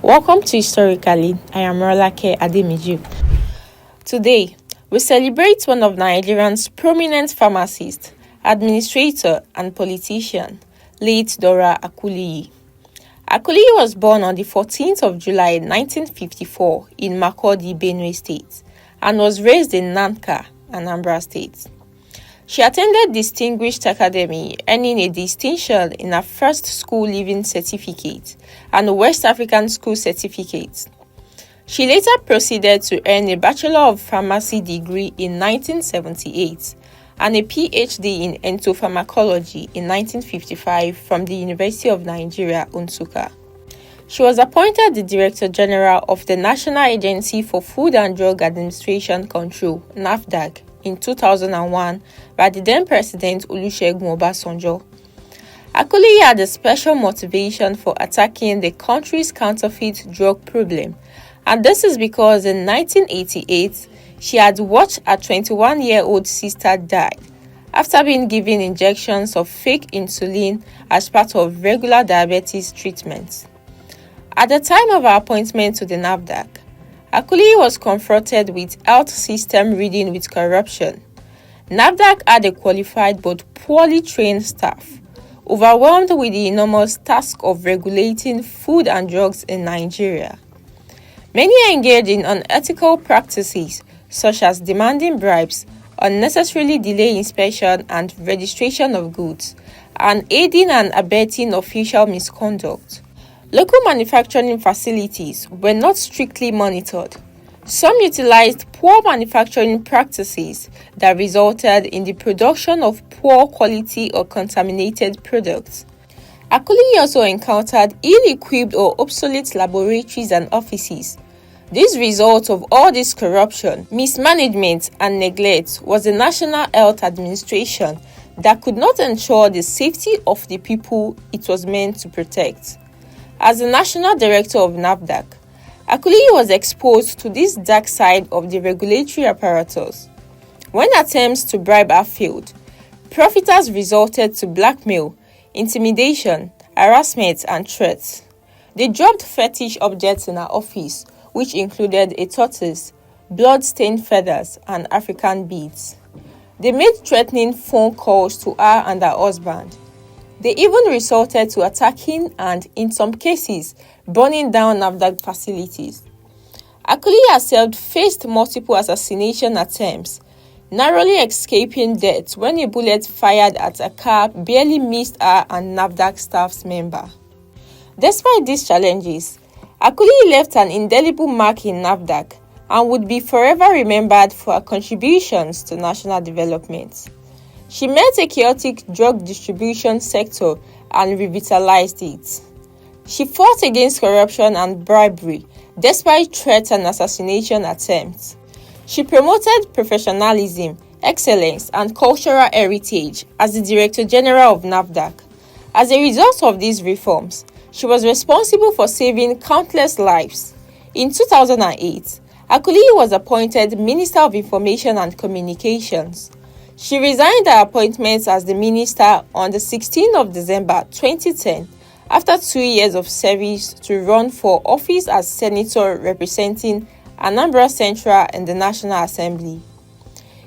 Welcome to Historically. I am Rolake Ademiju. Today, we celebrate one of Nigeria's prominent pharmacists, administrator, and politician, late Dora Akunyili. Akunyili was born on the 14th of July 1954 in Makurdi, Benue State, and was raised in Nanka, Anambra State. She attended Distinguished Academy, earning a distinction in her first school leaving certificate and a West African School certificate. She later proceeded to earn a Bachelor of Pharmacy degree in 1978 and a PhD in Entopharmacology in 1955 from the University of Nigeria, Nsukka. She was appointed the Director General of the National Agency for Food and Drug Administration Control, NAFDAC, in 2001 by the then President Olusegun Obasanjo. Akunyili had a special motivation for attacking the country's counterfeit drug problem, and this is because in 1988 she had watched her 21-year-old sister die after being given injections of fake insulin as part of regular diabetes treatment. At the time of her appointment to the NAFDAC, Akunyili was confronted with health system riddled with corruption. NAFDAC had a qualified but poorly trained staff, overwhelmed with the enormous task of regulating food and drugs in Nigeria. Many engaged in unethical practices such as demanding bribes, unnecessarily delaying inspection and registration of goods, and aiding and abetting official misconduct. Local manufacturing facilities were not strictly monitored. Some utilized poor manufacturing practices that resulted in the production of poor quality or contaminated products. Akunyili also encountered ill-equipped or obsolete laboratories and offices. This result of all this corruption, mismanagement, and neglect was the National Health Administration that could not ensure the safety of the people it was meant to protect. As the National Director of NAFDAC, Akunyili was exposed to this dark side of the regulatory apparatus. When attempts to bribe her failed, profiteers resorted to blackmail, intimidation, harassment, and threats. They dropped fetish objects in her office, which included a tortoise, blood-stained feathers, and African beads. They made threatening phone calls to her and her husband. They even resorted to attacking and, in some cases, burning down NAFDAC facilities. Akunyili herself faced multiple assassination attempts, narrowly escaping death when a bullet fired at a car barely missed her and NAFDAC staff member. Despite these challenges, Akunyili left an indelible mark in NAFDAC and would be forever remembered for her contributions to national development. She met a chaotic drug distribution sector and revitalized it. She fought against corruption and bribery despite threats and assassination attempts. She promoted professionalism, excellence, and cultural heritage as the Director General of NAFDAC. As a result of these reforms, she was responsible for saving countless lives. In 2008, Akunyili was appointed Minister of Information and Communications. She resigned her appointment as the minister on the 16th of December 2010 after 2 years of service to run for office as senator representing Anambra Central in the National Assembly.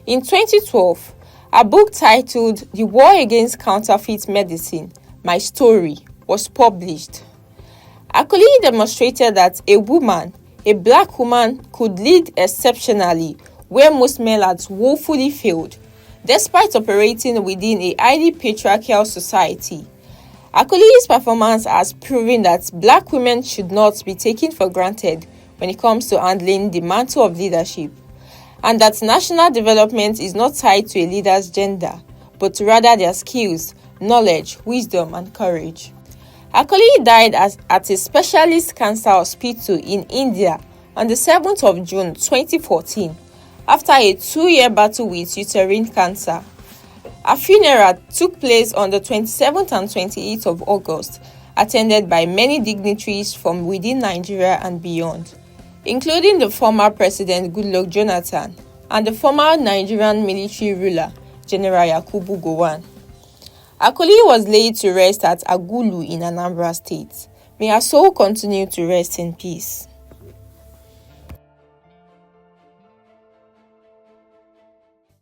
In 2012, a book titled The War Against Counterfeit Medicine, My Story, was published. Akunyili demonstrated that a black woman, could lead exceptionally where most men had woefully failed. Despite operating within a highly patriarchal society, Akunyili's performance has proven that black women should not be taken for granted when it comes to handling the mantle of leadership, and that national development is not tied to a leader's gender, but rather their skills, knowledge, wisdom, and courage. Akunyili died at a specialist cancer hospital in India on the 7th of June 2014. After a 2-year battle with uterine cancer. Her funeral took place on the 27th and 28th of August, attended by many dignitaries from within Nigeria and beyond, including the former President Goodluck Jonathan and the former Nigerian military ruler, General Yakubu Gowon. Akunyili was laid to rest at Agulu in Anambra State. May her soul continue to rest in peace.